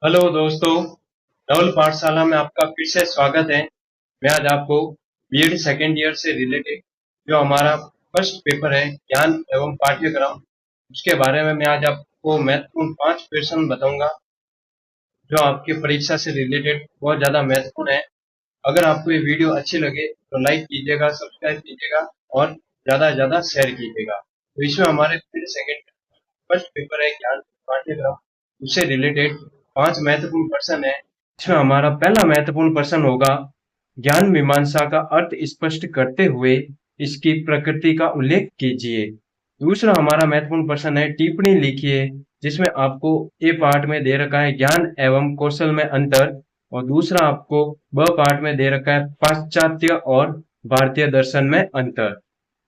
Hello दोस्तों, नवल पाठशाला में आपका फिर से स्वागत है। मैं आज आपको बीएड सेकेंड ईयर से रिलेटेड जो हमारा फर्स्ट पेपर है ज्ञान एवं पाठ्यक्रम, उसके बारे में मैं आज आपको महत्वपूर्ण 5 क्वेश्चन बताऊंगा जो आपकी परीक्षा से रिलेटेड बहुत ज़्यादा महत्वपूर्ण है। अगर आपको ये वीडियो अच्छी लगे तो लाइक कीजिएगा, सब्सक्राइब कीजिएगा और ज़्यादा से ज़्यादा शेयर कीजिएगा। तो इसमें हमारे फिर सेकेंड फर्स्ट पेपर है ज्ञान पाठ्यक्रम, उससे रिलेटेड 5 महत्वपूर्ण प्रश्न है। इसमें हमारा पहला महत्वपूर्ण प्रश्न होगा, ज्ञान मीमांसा का अर्थ स्पष्ट करते हुए इसकी प्रकृति का उल्लेख कीजिए। दूसरा हमारा महत्वपूर्ण प्रश्न है, टिप्पणी लिखिए, जिसमें आपको ए पार्ट में दे रखा है ज्ञान एवं कौशल में अंतर और दूसरा आपको ब पार्ट में दे रखा है पाश्चात्य और भारतीय दर्शन में अंतर।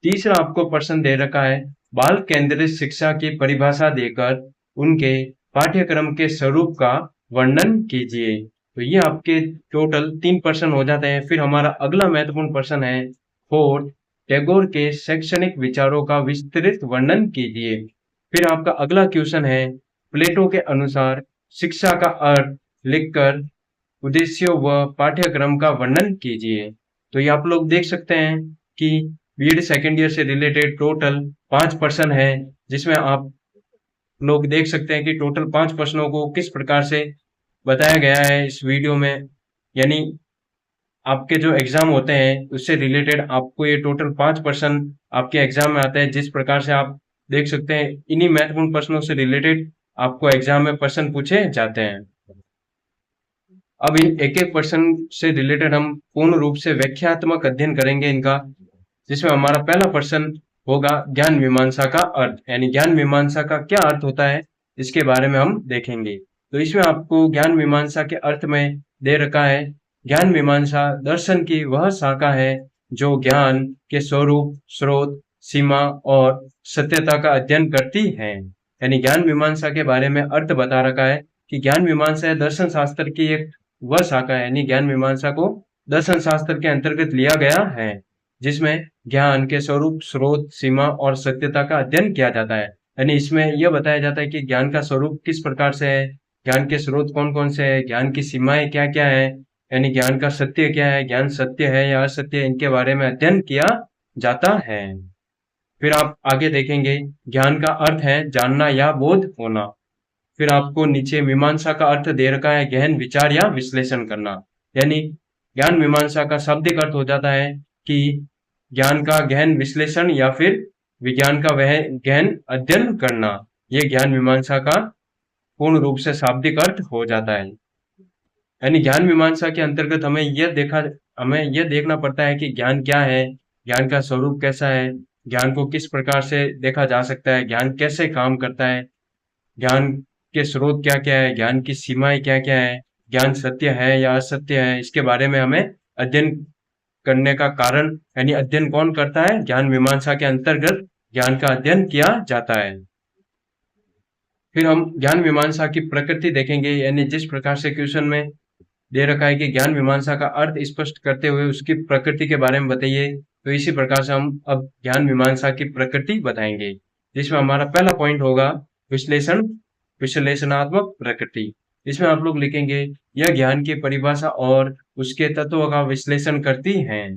तीसरा आपको प्रश्न दे रखा है, बाल केंद्रित शिक्षा की परिभाषा देकर उनके पाठ्यक्रम के स्वरूप का वर्णन कीजिए। तो ये आपके टोटल 3 प्रश्न हो जाते हैं। फिर हमारा अगला महत्वपूर्ण प्रश्न है, फोर्थ, टैगोर के शैक्षणिक विचारों का विस्तृत वर्णन कीजिए। फिर आपका अगला क्वेश्चन है, प्लेटो के अनुसार शिक्षा का अर्थ लिखकर उद्देश्यों व पाठ्यक्रम का वर्णन कीजिए। तो ये आप लोग देख सकते हैं कि बीएड सेकेंड ईयर से रिलेटेड टोटल 5 प्रश्न है, जिसमें आप लोग देख सकते हैं कि टोटल 5 प्रश्नों को किस प्रकार से बताया गया है इस वीडियो में। यानी आपके जो एग्जाम होते हैं उससे रिलेटेड आपको ये टोटल 5 प्रश्न आपके एग्जाम में आते हैं। जिस प्रकार से आप देख सकते हैं, इन्हीं महत्वपूर्ण प्रश्नों से रिलेटेड आपको एग्जाम में प्रश्न पूछे जाते हैं। अब इन एक एक प्रश्न से रिलेटेड हम पूर्ण रूप से व्याख्यात्मक अध्ययन करेंगे इनका, जिसमें हमारा पहला प्रश्न होगा ज्ञान मीमांसा का अर्थ, यानी ज्ञान मीमांसा का क्या अर्थ होता है, इसके बारे में हम देखेंगे। तो इसमें आपको ज्ञान मीमांसा के अर्थ में दे रखा है, ज्ञान मीमांसा दर्शन की वह शाखा है जो ज्ञान के स्वरूप, स्रोत, सीमा और सत्यता का अध्ययन करती है। यानी ज्ञान मीमांसा के बारे में अर्थ बता रखा है कि ज्ञान मीमांसा दर्शन शास्त्र की एक वह शाखा है, यानी ज्ञान मीमांसा को दर्शन शास्त्र के अंतर्गत लिया गया है, जिसमें ज्ञान के स्वरूप, स्रोत, सीमा और सत्यता का अध्ययन किया जाता है। यानी इसमें यह बताया जाता है कि ज्ञान का स्वरूप किस प्रकार से है, ज्ञान के स्रोत कौन कौन से है, ज्ञान की सीमाएं क्या क्या है, यानी ज्ञान का सत्य क्या है, ज्ञान सत्य है या असत्य, इनके बारे में अध्ययन किया जाता है। फिर आप आगे देखेंगे, ज्ञान का अर्थ है जानना या बोध होना। फिर आपको नीचे मीमांसा का अर्थ दे रखा है गहन विचार या विश्लेषण करना। यानी ज्ञान मीमांसा का शाब्दिक अर्थ हो जाता है कि ज्ञान का गहन विश्लेषण या फिर विज्ञान का वह गहन अध्ययन करना। यह ज्ञान मीमांसा का पूर्ण रूप से शाब्दिक अर्थ हो जाता है। यानी ज्ञान मीमांसा के अंतर्गत हमें यह देखना पड़ता है कि ज्ञान क्या है, ज्ञान का स्वरूप कैसा है, ज्ञान को किस प्रकार से देखा जा सकता है, ज्ञान कैसे काम करता है, ज्ञान के स्रोत क्या क्या है, ज्ञान की सीमाएं क्या क्या है, ज्ञान सत्य है या असत्य है, इसके बारे में हमें अध्ययन करने का कारण, यानी अध्ययन कौन करता है, ज्ञान मीमांसा के अंतर्गत ज्ञान का अध्ययन किया जाता है। फिर हम ज्ञान मीमांसा की प्रकृति देखेंगे, यानी जिस प्रकार से क्वेश्चन में दे रखा है कि ज्ञान मीमांसा का अर्थ स्पष्ट करते हुए उसकी प्रकृति के बारे में बताइए, तो इसी प्रकार से हम अब ज्ञान मीमांसा की प्रकृति बताएंगे, जिसमें हमारा पहला पॉइंट होगा विश्लेषणात्मक प्रकृति। इसमें आप लोग लिखेंगे, यह ज्ञान की परिभाषा और उसके तत्वों का विश्लेषण करती है।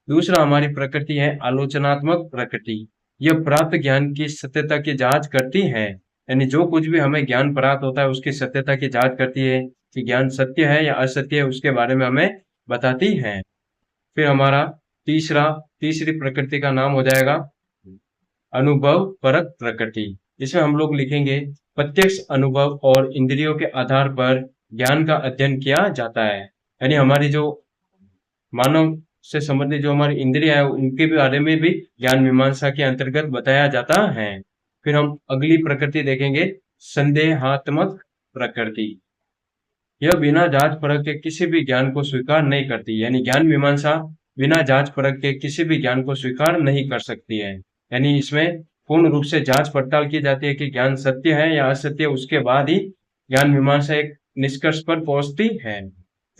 दूसरा हमारी प्रकृति है आलोचनात्मक प्रकृति। यह प्राप्त ज्ञान की सत्यता की जांच करती है, यानी जो कुछ भी हमें ज्ञान प्राप्त होता है उसकी सत्यता की जांच करती है कि ज्ञान सत्य है या असत्य है, उसके बारे में हमें बताती है। फिर हमारा तीसरी प्रकृति का नाम हो जाएगा अनुभव परक प्रकृति। इसमें हम लोग लिखेंगे, प्रत्यक्ष अनुभव और इंद्रियों के आधार पर ज्ञान का अध्ययन किया जाता है। यानी हमारी जो मानव से संबंधित जो हमारी इंद्रिया है उनके बारे में भी ज्ञान मीमांसा के अंतर्गत बताया जाता है। फिर हम अगली प्रकृति देखेंगे, संदेहात्मक प्रकृति। यह बिना जांच परख के किसी भी ज्ञान को स्वीकार नहीं करती, यानी ज्ञान मीमांसा बिना जांच परख के किसी भी ज्ञान को स्वीकार नहीं कर सकती है। यानी इसमें पूर्ण रूप से जांच पड़ताल की जाती है कि ज्ञान सत्य है या असत्य, उसके बाद ही ज्ञान मीमांसा एक निष्कर्ष पर पहुंचती है।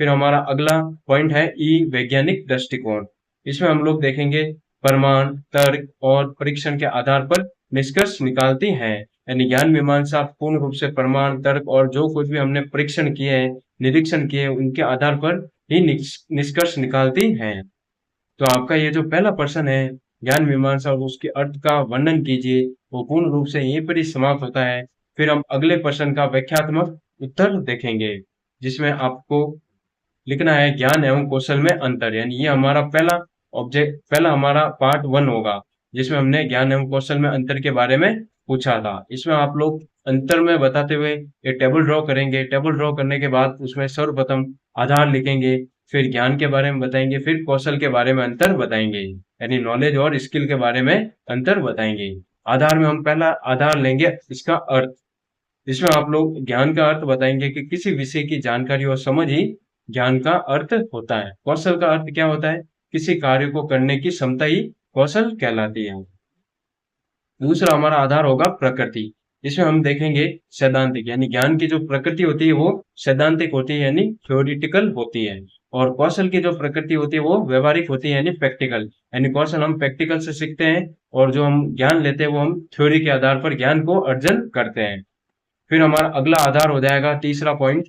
फिर हमारा अगला पॉइंट है ई वैज्ञानिक दृष्टिकोण। इसमें हम लोग देखेंगे प्रमाण, तर्क और परीक्षण के आधार पर निष्कर्ष निकालती हैं। यानी ज्ञान मीमांसा पूर्ण रूप से प्रमाण, तर्क और जो कुछ भी हमने परीक्षण किए हैं, निरीक्षण किए हैं, उनके आधार पर ही निष्कर्ष निकालती है। तो आपका ये जो पहला प्रश्न है, ज्ञान मीमांसा और उसके अर्थ का वर्णन कीजिए, वो पूर्ण रूप से यहीं पर ही समाप्त होता है। फिर हम अगले प्रश्न का व्याख्यात्मक उत्तर देखेंगे, जिसमें आपको लिखना है ज्ञान एवं कौशल में अंतर। यानी ये हमारा पहला हमारा पार्ट 1 होगा, जिसमें हमने ज्ञान एवं कौशल में अंतर के बारे में पूछा था। इसमें आप लोग अंतर में बताते हुए एक टेबल ड्रॉ करेंगे। टेबल ड्रॉ करने के बाद उसमें सर्वप्रथम आधार लिखेंगे, फिर ज्ञान के बारे में बताएंगे, फिर कौशल के बारे में अंतर बताएंगे, यानी नॉलेज और स्किल के बारे में अंतर बताएंगे। आधार में हम पहला आधार लेंगे इसका अर्थ। इसमें आप लोग ज्ञान का अर्थ बताएंगे कि किसी विषय की जानकारी और समझ ही ज्ञान का अर्थ होता है। कौशल का अर्थ क्या होता है? किसी कार्य को करने की क्षमता ही कौशल कहलाती है। दूसरा हमारा आधार होगा प्रकृति। इसमें हम देखेंगे सैद्धांतिक, यानी ज्ञान की जो प्रकृति होती है वो सैद्धांतिक होती है, यानी थ्योरिटिकल होती है। और कौशल की जो प्रकृति होती है वो व्यवहारिक होती है, यानी प्रैक्टिकल। यानी कौशल हम प्रैक्टिकल से सीखते हैं और जो हम ज्ञान लेते हैं वो हम थ्योरी के आधार पर ज्ञान को अर्जन करते हैं। फिर हमारा अगला आधार हो जाएगा तीसरा पॉइंट,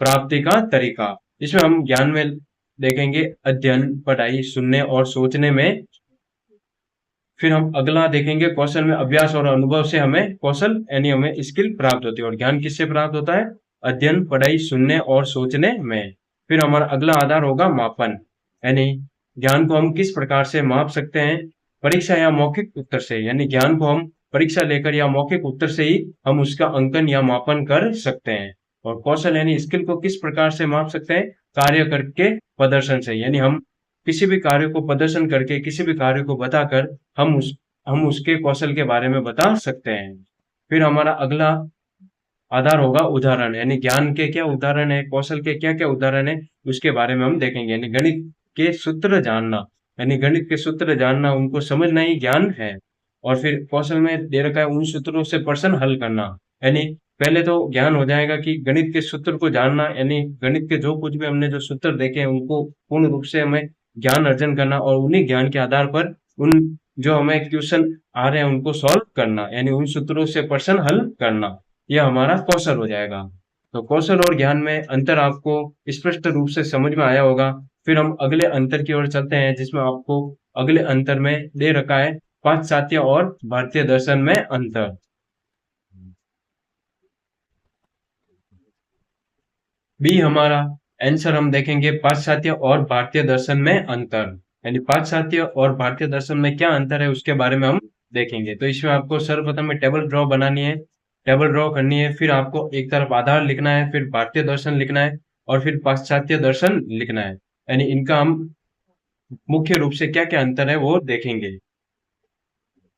प्राप्ति का तरीका। इसमें हम ज्ञान में देखेंगे अध्ययन, पढ़ाई, सुनने और सोचने में। फिर हम अगला देखेंगे कौशल में अभ्यास और अनुभव से हमें कौशल यानी हमें स्किल प्राप्त होती है। और ज्ञान किससे प्राप्त होता है? अध्ययन, पढ़ाई, सुनने और सोचने में। फिर हमारा अगला आधार होगा मापन, यानी ज्ञान को हम किस प्रकार से माप सकते हैं? परीक्षा या मौखिक उत्तर से। यानी ज्ञान को हम परीक्षा लेकर या मौखिक उत्तर से ही हम उसका अंकन या मापन कर सकते हैं। और कौशल यानी स्किल को किस प्रकार से माप सकते हैं? कार्य करके प्रदर्शन से। यानी हम किसी भी कार्य को प्रदर्शन करके, किसी भी कार्य को बताकर हम उसके कौशल के बारे में बता सकते हैं। फिर हमारा अगला आधार होगा उदाहरण, यानी ज्ञान के क्या उदाहरण है, कौशल के क्या क्या उदाहरण है, उसके बारे में हम देखेंगे। यानी गणित के सूत्र जानना, यानी गणित के सूत्र जानना, उनको समझना ही ज्ञान है। और फिर कौशल में दे रखा है उन सूत्रों से प्रश्न हल करना। यानी पहले तो ज्ञान हो जाएगा कि गणित के सूत्र को जानना, यानी गणित के जो कुछ भी हमने जो सूत्र देखे हैं उनको पूर्ण रूप से हमें ज्ञान अर्जन करना और उन्हीं ज्ञान के आधार पर उन जो हमें क्वेश्चन आ रहे हैं उनको सॉल्व करना, यानी उन सूत्रों से प्रश्न हल करना, यह हमारा कौशल हो जाएगा। तो कौशल और ज्ञान में अंतर आपको स्पष्ट रूप से समझ में आया होगा। फिर हम अगले अंतर की ओर चलते हैं, जिसमें आपको अगले अंतर में दे रखा है पाश्चात्य और भारतीय दर्शन में अंतर। बी हमारा आंसर हम देखेंगे पाश्चात्य और भारतीय दर्शन में अंतर। यानी पाश्चात्य और भारतीय दर्शन में क्या अंतर है उसके बारे में हम देखेंगे। तो इसमें आपको सर्वप्रथम में टेबल ड्रॉ बनानी है, टेबल ड्रॉ करनी है, फिर आपको एक तरफ आधार लिखना है, फिर भारतीय दर्शन लिखना है और फिर पाश्चात्य दर्शन लिखना है। यानी इनका हम मुख्य रूप से क्या क्या अंतर है वो देखेंगे।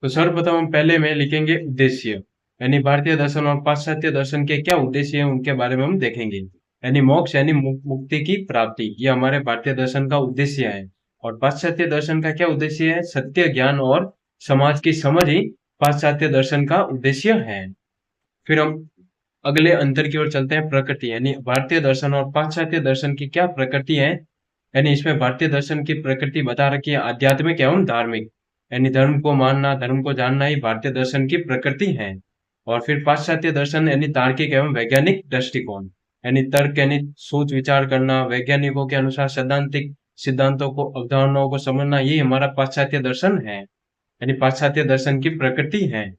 तो सर्वप्रथम हम पहले में लिखेंगे उद्देश्य, यानी भारतीय दर्शन और पाश्चात्य दर्शन के क्या उद्देश्य हैं उनके बारे में हम देखेंगे। यानी मोक्ष यानी मुक्ति की प्राप्ति, ये हमारे भारतीय दर्शन का उद्देश्य है। और पाश्चात्य दर्शन का क्या उद्देश्य है? सत्य, ज्ञान और समाज की समझ ही पाश्चात्य दर्शन का उद्देश्य है। फिर हम अगले अंतर की ओर चलते हैं, प्रकृति। यानी भारतीय दर्शन और पाश्चात्य दर्शन की क्या प्रकृति है। यानी इसमें भारतीय दर्शन की प्रकृति बता रखी है आध्यात्मिक एवं धार्मिक, यानी धर्म को मानना, धर्म को जानना ही भारतीय दर्शन की प्रकृति है। और फिर पाश्चात्य दर्शन यानी तार्किक एवं वैज्ञानिक दृष्टिकोण, यानी तर्क यानी सोच विचार करना, वैज्ञानिकों के अनुसार सैद्धांतिक सिद्धांतों को, अवधारणाओं को समझना, ये हमारा पाश्चात्य दर्शन है, यानी पाश्चात्य दर्शन की प्रकृति है।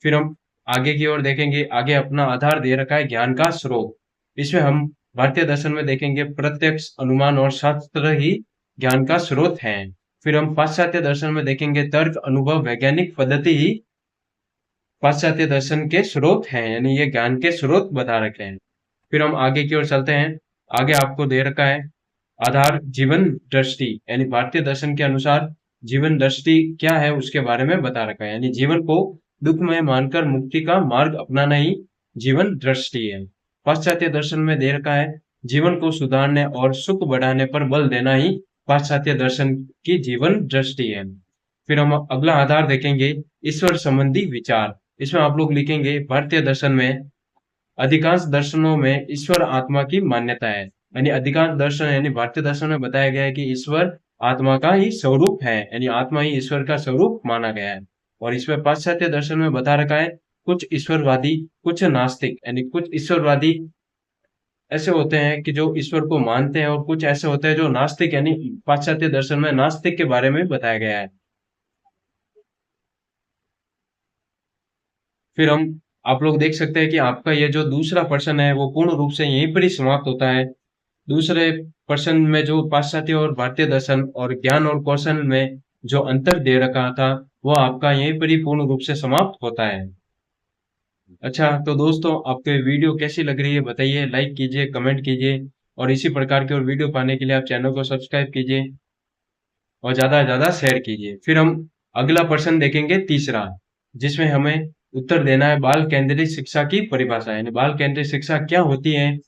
फिर हम आगे की ओर देखेंगे, आगे अपना आधार दे रखा है ज्ञान का स्रोत। इसमें हम भारतीय दर्शन में देखेंगे प्रत्यक्ष, अनुमान और शास्त्र ही ज्ञान का स्रोत है। फिर हम पाश्चात्य दर्शन में देखेंगे तर्क, अनुभव, वैज्ञानिक पद्धति ही पाश्चात्य दर्शन के स्रोत हैं, यानी ये ज्ञान के स्रोत बता रखे हैं। फिर हम आगे की ओर चलते हैं, आगे आपको दे रखा है आधार जीवन दृष्टि, यानी भारतीय दर्शन के अनुसार जीवन दृष्टि क्या है उसके बारे में बता रखा है। यानी जीवन को दुख में मानकर मुक्ति का मार्ग अपनाना ही जीवन दृष्टि है। पाश्चात्य दर्शन में दे रखा है जीवन को सुधारने और सुख बढ़ाने पर बल देना ही पाश्चात्य दर्शन की जीवन दृष्टि है। फिर हम अगला आधार देखेंगे ईश्वर संबंधी विचार। इसमें आप लोग लिखेंगे भारतीय दर्शन में अधिकांश दर्शनों में ईश्वर आत्मा की मान्यता है। यानी अधिकांश दर्शन यानी भारतीय दर्शन में बताया गया है कि ईश्वर आत्मा का ही स्वरूप है, यानी आत्मा ही ईश्वर का स्वरूप माना गया है। और इसमें पाश्चात्य दर्शन में बता रखा है कुछ ईश्वरवादी, कुछ नास्तिक, यानी कुछ ईश्वरवादी ऐसे होते हैं कि जो ईश्वर को मानते हैं और कुछ ऐसे होते हैं जो नास्तिक, यानी पाश्चात्य दर्शन में नास्तिक के बारे में बताया गया है। फिर हम आप लोग देख सकते हैं कि आपका ये जो दूसरा प्रश्न है वो पूर्ण रूप से यहीं पर ही समाप्त होता है। दूसरे प्रश्न में जो पाश्चात्य और भारतीय दर्शन और ज्ञान और कौशल में जो अंतर दे रखा था वो आपका यहीं पर ही पूर्ण रूप से समाप्त होता है। अच्छा, तो दोस्तों आपको ये वीडियो कैसी लग रही है बताइए, लाइक कीजिए, कमेंट कीजिए और इसी प्रकार के और वीडियो पाने के लिए आप चैनल को सब्सक्राइब कीजिए और ज्यादा से ज्यादा शेयर कीजिए। फिर हम अगला प्रश्न देखेंगे तीसरा, जिसमें हमें उत्तर देना है बाल केंद्रित शिक्षा की परिभाषा, यानी बाल केंद्रित शिक्षा क्या होती है,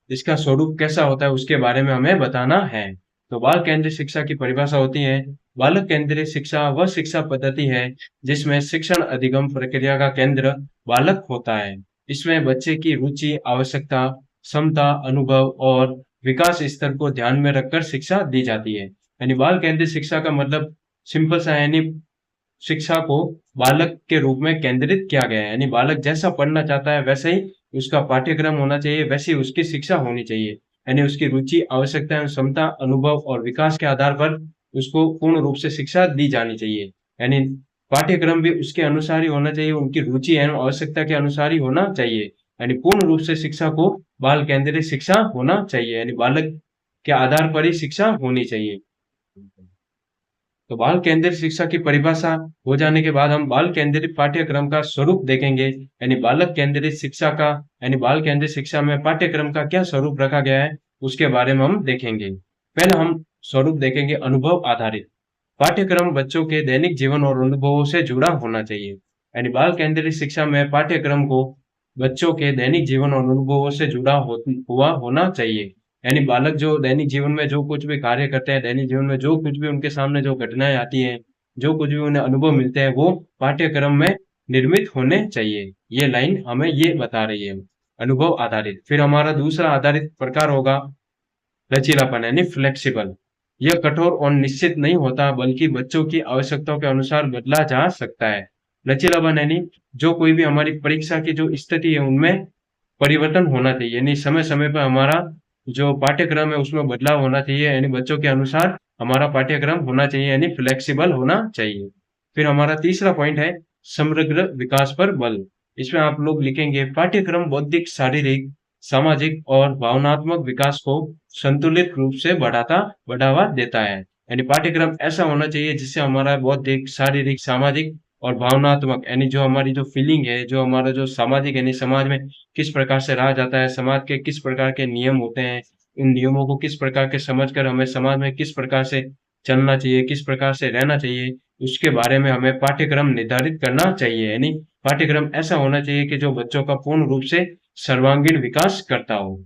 इसका स्वरूप कैसा होता है, उसके बारे में हमें बताना है। तो बाल केंद्रित शिक्षा की परिभाषा होती है, बालक केंद्रित शिक्षा वह शिक्षा पद्धति है जिसमें शिक्षण अधिगम प्रक्रिया का केंद्र बालक होता है। इसमें बच्चे की रुचि, आवश्यकता, क्षमता, अनुभव और विकास स्तर को ध्यान में रखकर शिक्षा दी जाती है। यानी बाल केंद्रित शिक्षा का मतलब सिंपल सा है, यानी शिक्षा को बालक के रूप में केंद्रित किया गया है, यानी बालक जैसा पढ़ना चाहता है वैसे ही उसका पाठ्यक्रम होना चाहिए, वैसी उसकी शिक्षा होनी चाहिए। यानी उसकी रुचि, आवश्यकता, क्षमता, अनुभव और विकास के आधार पर उसको पूर्ण रूप से शिक्षा दी जानी चाहिए। यानी पाठ्यक्रम भी उसके अनुसार ही होना चाहिए, उनकी रुचि एवं आवश्यकता के अनुसार ही होना चाहिए। यानी पूर्ण रूप से शिक्षा को बाल केंद्रित शिक्षा होना चाहिए, यानी बालक के आधार पर ही शिक्षा होनी चाहिए। तो बाल केंद्रित शिक्षा की परिभाषा हो जाने के बाद हम बाल केंद्रित पाठ्यक्रम का स्वरूप देखेंगे, यानी बालक केंद्रित शिक्षा का, यानी बाल केंद्रित शिक्षा में पाठ्यक्रम का क्या स्वरूप रखा गया है उसके बारे में हम देखेंगे। पहले हम स्वरूप देखेंगे अनुभव आधारित। पाठ्यक्रम बच्चों के दैनिक जीवन और अनुभवों से जुड़ा होना चाहिए। यानी बाल केंद्रित शिक्षा में पाठ्यक्रम को बच्चों के दैनिक जीवन और अनुभवों से जुड़ा हुआ होना चाहिए। यानी बालक जो दैनिक जीवन में जो कुछ भी कार्य करते हैं, दैनिक जीवन में जो कुछ भी उनके सामने जो घटनाएं आती हैं, जो कुछ भी उन्हें अनुभव मिलते हैं, वो पाठ्यक्रम में निर्मित होने चाहिए। ये लाइन हमें ये बता रही है, अनुभव आधारित। फिर हमारा दूसरा आधारित प्रकार होगा लचीलापन, यानी फ्लेक्सिबल। यह कठोर और निश्चित नहीं होता, बल्कि बच्चों की आवश्यकताओं के अनुसार बदला जा सकता है। लचीलापन यानी जो कोई भी हमारी परीक्षा की जो स्थिति है उनमें परिवर्तन होना चाहिए, यानी समय समय पर हमारा जो पाठ्यक्रम है उसमें बदलाव होना चाहिए, यानी बच्चों के अनुसार हमारा पाठ्यक्रम होना चाहिए, यानी फ्लेक्सिबल होना चाहिए। फिर हमारा तीसरा पॉइंट है समग्र विकास पर बल। इसमें आप लोग लिखेंगे पाठ्यक्रम बौद्धिक, शारीरिक, सामाजिक और भावनात्मक विकास को संतुलित रूप से बढ़ावा देता है। यानी पाठ्यक्रम ऐसा होना चाहिए जिससे हमारा बौद्धिक, शारीरिक, सामाजिक और भावनात्मक, यानी जो हमारी जो फीलिंग है, जो हमारा जो सामाजिक, यानी समाज में किस प्रकार से रहा जाता है, समाज के किस प्रकार के नियम होते हैं, इन नियमों को किस प्रकार के समझकर हमें समाज में किस प्रकार से चलना चाहिए, किस प्रकार से रहना चाहिए, उसके बारे में हमें पाठ्यक्रम निर्धारित करना चाहिए। यानी पाठ्यक्रम ऐसा होना चाहिए कि जो बच्चों का पूर्ण रूप से सर्वांगीण विकास करता हो।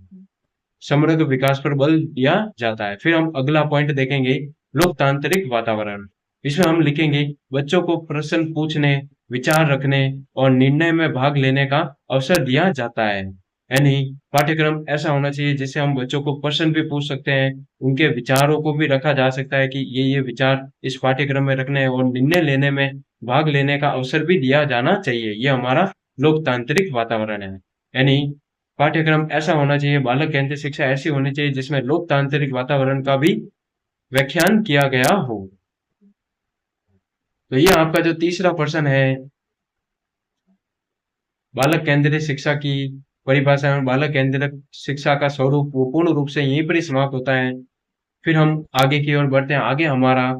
समग्र विकास पर बल दिया जाता है। फिर हम अगला पॉइंट देखेंगे लोकतांत्रिक वातावरण। इसमें हम लिखेंगे बच्चों को प्रश्न पूछने, विचार रखने और निर्णय में भाग लेने का अवसर दिया जाता है। यानी पाठ्यक्रम ऐसा होना चाहिए जिससे हम बच्चों को प्रश्न भी पूछ सकते हैं, उनके विचारों को भी रखा जा सकता है कि ये विचार इस पाठ्यक्रम में रखने हैं, और निर्णय लेने में भाग लेने का अवसर भी दिया जाना चाहिए। ये हमारा लोकतांत्रिक वातावरण है। यानी पाठ्यक्रम ऐसा होना चाहिए, बालक केंद्रित शिक्षा ऐसी होनी चाहिए जिसमें लोकतांत्रिक वातावरण का भी व्याख्यान किया गया हो। तो ये आपका जो तीसरा प्रश्न है बालक केंद्रित शिक्षा की परिभाषा में बालक केंद्रित शिक्षा का स्वरूप वो पूर्ण रूप से यहीं पर ही समाप्त होता है। फिर हम आगे की ओर बढ़ते हैं। आगे हमारा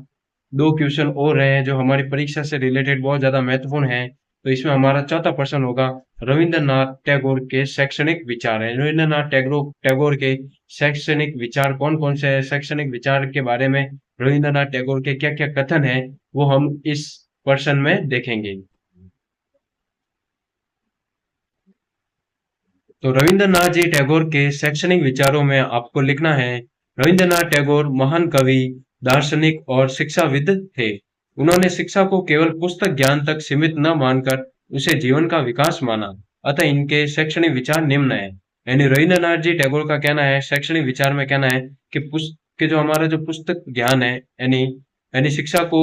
दो क्वेश्चन और हैं जो हमारी परीक्षा से रिलेटेड बहुत ज्यादा महत्वपूर्ण है। तो इसमें हमारा चौथा प्रश्न होगा रविंद्रनाथ टैगोर के शैक्षणिक विचार है। रविंद्रनाथ टैगोर के शैक्षणिक विचार कौन कौन से हैं, शैक्षणिक विचार के बारे में रविंद्रनाथ टैगोर के क्या क्या कथन है वो हम इस प्रश्न में देखेंगे। तो रविंद्रनाथ जी टैगोर के शैक्षणिक विचारों में आपको लिखना है, रविंद्रनाथ टैगोर महान कवि, दार्शनिक और शिक्षाविद थे। उन्होंने शिक्षा को केवल पुस्तक ज्ञान तक सीमित न मानकर उसे जीवन का विकास माना। अतः इनके शैक्षणिक विचार निम्न है। यानी रविंद्रनाथ जी टैगोर का कहना है, शैक्षणिक विचार में कहना है कि जो हमारा जो पुस्तक ज्ञान है, यानी यानी शिक्षा को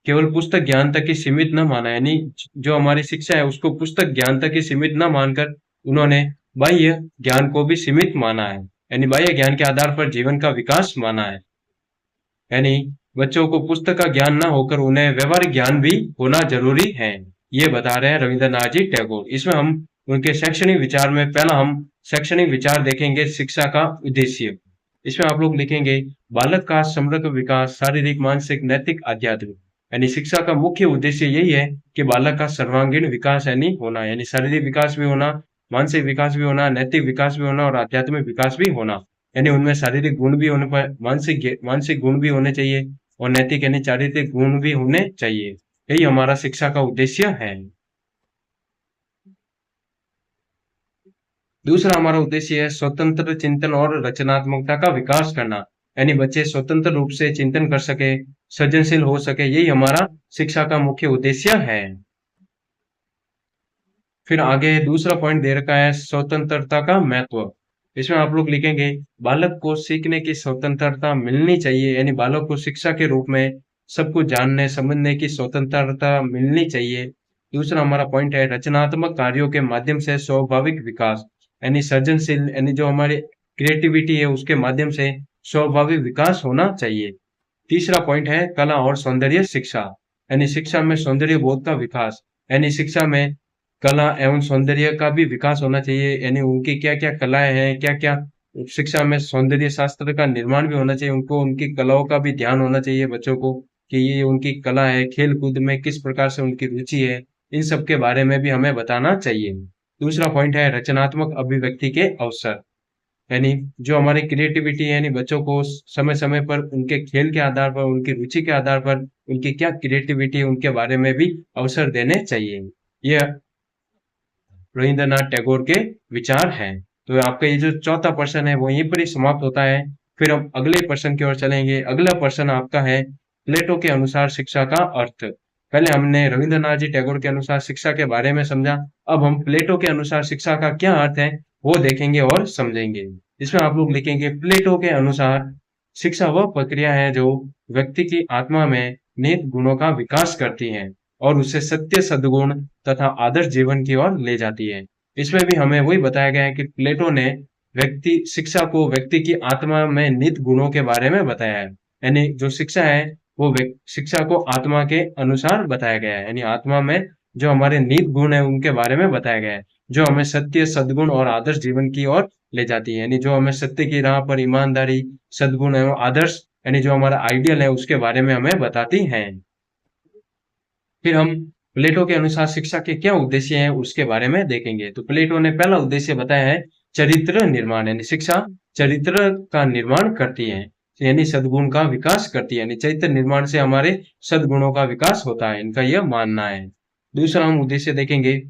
केवल पुस्तक ज्ञान तक ही सीमित न माना, यानी जो हमारी शिक्षा है उसको पुस्तक ज्ञान तक ही सीमित न मानकर उन्होंने बाह्य ज्ञान को भी सीमित माना है, यानी बाह्य ज्ञान के आधार पर जीवन का विकास माना है। यानी बच्चों को पुस्तक का ज्ञान ना होकर उन्हें व्यवहारिक ज्ञान भी होना जरूरी है, ये बता रहे हैं रविंद्रनाथ जी टैगोर। इसमें हम उनके शैक्षणिक विचार में पहला हम शैक्षणिक विचार देखेंगे, शिक्षा का उद्देश्य। इसमें आप लोग लिखेंगे बालक का समग्र विकास, शारीरिक, मानसिक, नैतिक, आध्यात्मिक। यानी शिक्षा का मुख्य उद्देश्य यही है कि बालक का सर्वांगीण विकास यानी होना, यानी शारीरिक विकास भी होना, मानसिक विकास भी होना, नैतिक विकास भी होना और आध्यात्मिक विकास भी होना। यानी उनमें शारीरिक गुण भी होने पर मानसिक गुण भी होने चाहिए और नैतिक यानी चारित्रिक गुण भी होने चाहिए। यही हमारा शिक्षा का उद्देश्य है। दूसरा हमारा उद्देश्य है स्वतंत्र चिंतन और रचनात्मकता का विकास करना, यानी बच्चे स्वतंत्र रूप से चिंतन कर सके, सृजनशील हो सके, यही हमारा शिक्षा का मुख्य उद्देश्य है। फिर आगे दूसरा पॉइंट दे रखा है स्वतंत्रता का महत्व। इसमें आप लोग लिखेंगे बालक को सीखने की स्वतंत्रता मिलनी चाहिए, यानी बालक को शिक्षा के रूप में सब कुछ जानने समझने की स्वतंत्रता मिलनी चाहिए। दूसरा हमारा पॉइंट है रचनात्मक कार्यों के माध्यम से स्वाभाविक विकास, यानी सृजनशील यानी जो हमारी क्रिएटिविटी है उसके माध्यम से स्वाभाविक विकास होना चाहिए। तीसरा पॉइंट है कला और सौंदर्य शिक्षा, यानी शिक्षा में सौंदर्य बोध का विकास, यानी शिक्षा में कला एवं सौंदर्य का भी विकास होना चाहिए, यानी उनकी क्या क्या कलाएं हैं, क्या क्या शिक्षा में सौंदर्य शास्त्र का निर्माण भी होना चाहिए, उनको उनकी कलाओं का भी ध्यान होना चाहिए बच्चों को कि ये उनकी कला है, खेल कूद में किस प्रकार से उनकी रुचि है, इन सब के बारे में भी हमें बताना चाहिए। दूसरा पॉइंट है रचनात्मक अभिव्यक्ति के अवसर, यानी जो हमारी क्रिएटिविटी है, यानी बच्चों को समय समय पर उनके खेल के आधार पर, उनकी रुचि के आधार पर उनकी क्या क्रिएटिविटी है उनके बारे में भी अवसर देने चाहिए। ये रविंद्रनाथ टैगोर के विचार हैं। तो आपका ये जो चौथा प्रश्न है वो यहीं पर ही समाप्त होता है। फिर हम अगले प्रश्न की ओर चलेंगे। अगला प्रश्न आपका है प्लेटो के अनुसार शिक्षा का अर्थ। पहले हमने रविंद्रनाथ जी टैगोर के अनुसार शिक्षा के बारे में समझा, अब हम प्लेटो के अनुसार शिक्षा का क्या अर्थ है वो देखेंगे और समझेंगे। इसमें आप लोग लिखेंगे प्लेटो के अनुसार शिक्षा वह प्रक्रिया है जो व्यक्ति की आत्मा में निहित गुणों का विकास करती है और उसे सत्य, सद्गुण तथा आदर्श जीवन की ओर ले जाती है। इसमें भी हमें वही बताया गया है कि प्लेटो ने शिक्षा को व्यक्ति की आत्मा में निहित गुणों के बारे में बताया है। यानी जो शिक्षा है वो शिक्षा को आत्मा के अनुसार बताया गया है, यानी आत्मा में जो हमारे निहित गुण है उनके बारे में बताया गया है, जो हमें सत्य, सद्गुण और आदर्श जीवन की ओर ले जाती है। यानी जो हमें सत्य की राह पर ईमानदारी, सद्गुण एवं आदर्श यानी जो हमारा आइडियल है उसके बारे में हमें बताती हैं। फिर हम प्लेटो के अनुसार शिक्षा के क्या उद्देश्य हैं उसके बारे में देखेंगे। तो प्लेटो ने पहला उद्देश्य बताया है चरित्र निर्माण, यानी शिक्षा चरित्र का निर्माण करती है, यानी सद्गुण का विकास करती है, यानी चरित्र निर्माण से हमारे सद्गुणों का विकास होता है, इनका यह मानना है। दूसरा हम उद्देश्य देखेंगे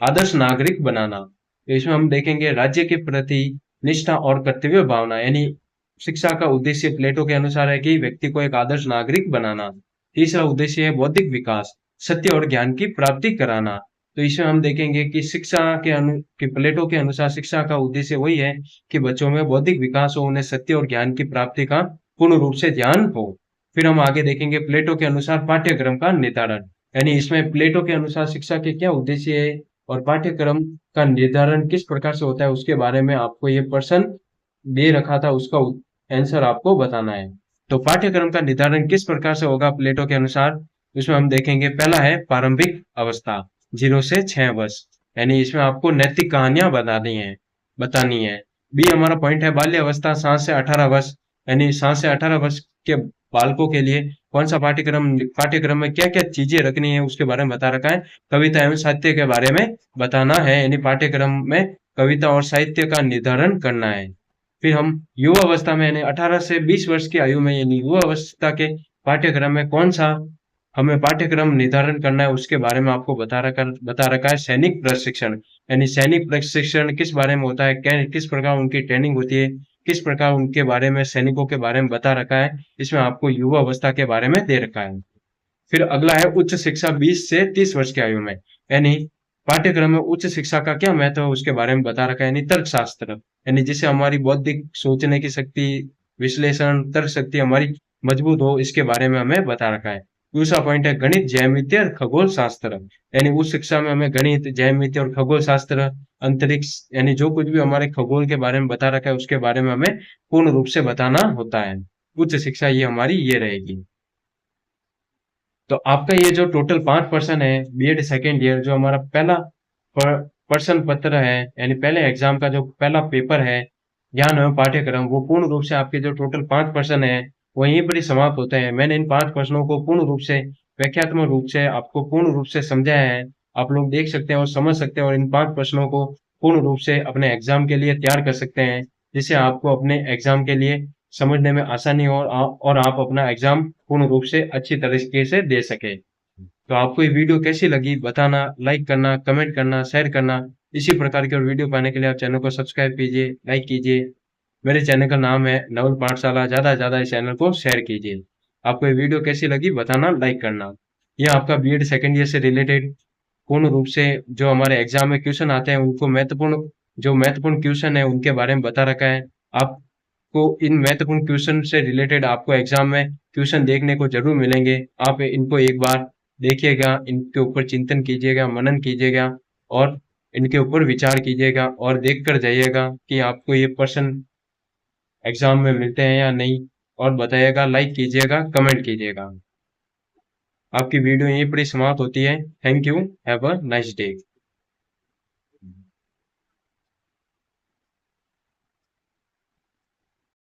आदर्श नागरिक बनाना। तो इसमें हम देखेंगे राज्य के प्रति निष्ठा और कर्तव्य भावना, यानी शिक्षा का उद्देश्य प्लेटो के अनुसार है कि व्यक्ति को एक आदर्श नागरिक बनाना। तीसरा उद्देश्य है बौद्धिक विकास, सत्य और ज्ञान की प्राप्ति कराना। तो इसमें हम देखेंगे कि प्लेटो के अनुसार शिक्षा का उद्देश्य वही है कि बच्चों में बौद्धिक विकास हो, उन्हें सत्य और ज्ञान की प्राप्ति का पूर्ण रूप से ध्यान हो। फिर हम आगे देखेंगे प्लेटो के अनुसार पाठ्यक्रम का निर्धारण, यानी इसमें प्लेटो के अनुसार शिक्षा के क्या उद्देश्य है और पाठ्यक्रम का निर्धारण किस प्रकार से होता है उसके बारे में आपको ये प्रश्न दे रखा था, उसका आंसर आपको बताना है। तो पाठ्यक्रम का निर्धारण किस प्रकार से होगा प्लेटो के अनुसार, इसमें हम देखेंगे पहला है प्रारंभिक अवस्था 0 से 6 वर्ष, यानी इसमें आपको नैतिक कहानियां बतानी है। बी हमारा पॉइंट है बाल्य अवस्था 7 से 18 वर्ष, यानी 7 से 18 वर्ष के बालकों के लिए कौन सा पाठ्यक्रम में क्या क्या चीजें रखनी है उसके बारे में बता रखा है। कविता एवं साहित्य के बारे में बताना है, यानी पाठ्यक्रम में कविता और साहित्य का निर्धारण करना है। फिर हम युवा अवस्था में यानी 18 से 20 वर्ष की आयु में यानी युवा अवस्था के पाठ्यक्रम में कौन सा हमें पाठ्यक्रम निर्धारण करना है उसके बारे में आपको बता रखा है सैनिक प्रशिक्षण, यानी सैनिक प्रशिक्षण किस बारे में होता है, किस प्रकार उनकी ट्रेनिंग होती है, किस प्रकार उनके बारे में सैनिकों के बारे में बता रखा है, इसमें आपको युवा अवस्था के बारे में दे रखा है। फिर अगला है उच्च शिक्षा 20 से 30 वर्ष की आयु में, यानी पाठ्यक्रम में उच्च शिक्षा का क्या महत्व है उसके बारे में बता रखा है, यानी तर्कशास्त्र, यानी जिससे हमारी बौद्धिक सोचने की शक्ति, विश्लेषण, तर्क शक्ति हमारी मजबूत हो, इसके बारे में हमें बता रखा है। दूसरा पॉइंट है गणित, ज्यामिति और खगोल शास्त्र, यानी उस शिक्षा में हमें गणित, ज्यामिति और खगोल शास्त्र, अंतरिक्ष, यानी जो कुछ भी हमारे खगोल के बारे में बता रखा है उसके बारे में हमें पूर्ण रूप से बताना होता है। उच्च शिक्षा ये हमारी ये रहेगी। तो आपका ये जो टोटल 5% है बीएड सेकेंड ईयर, जो हमारा पहला प्रश्न पत्र है, यानी पहले एग्जाम का जो पहला पेपर है ज्ञान एवं पाठ्यक्रम, वो पूर्ण रूप से आपके जो टोटल 5% है वो यहीं पर ही समाप्त होते हैं। मैंने इन 5 प्रश्नों को पूर्ण रूप से व्याख्यात्मक रूप से आपको पूर्ण रूप से समझाया है। आप लोग देख सकते हैं और समझ सकते हैं और इन 5 प्रश्नों को पूर्ण रूप से अपने एग्जाम के लिए तैयार कर सकते हैं, जिससे आपको अपने एग्जाम के लिए समझने में आसानी हो और आप अपना एग्जाम पूर्ण रूप से अच्छी तरीके से दे सके। तो आपको ये वीडियो कैसी लगी बताना, लाइक करना, कमेंट करना, शेयर करना। इसी प्रकार की और वीडियो पाने के लिए आप चैनल को सब्सक्राइब कीजिए, लाइक कीजिए। मेरे चैनल का नाम है नवल पाठशाला। ज़्यादा से ज़्यादा इस चैनल को शेयर कीजिए। आपको ये वीडियो कैसी लगी बताना, लाइक करना। यह आपका बीएड सेकेंड ईयर से रिलेटेड पूर्ण रूप से जो हमारे एग्जाम में क्वेश्चन आते हैं उनको महत्वपूर्ण क्वेश्चन है उनके बारे में बता रखा है। आपको इन महत्वपूर्ण क्वेश्चन से रिलेटेड आपको एग्जाम में क्वेश्चन देखने को जरूर मिलेंगे। आप इनको एक बार देखिएगा, इनके ऊपर चिंतन कीजिएगा, मनन कीजिएगा और इनके ऊपर विचार कीजिएगा और देख कर जाइएगा कि आपको ये प्रश्न एग्जाम में मिलते हैं या नहीं, और बताइएगा, लाइक कीजिएगा, कमेंट कीजिएगा। आपकी वीडियो यहीं पर ही समाप्त होती है। Thank you. Have a nice day.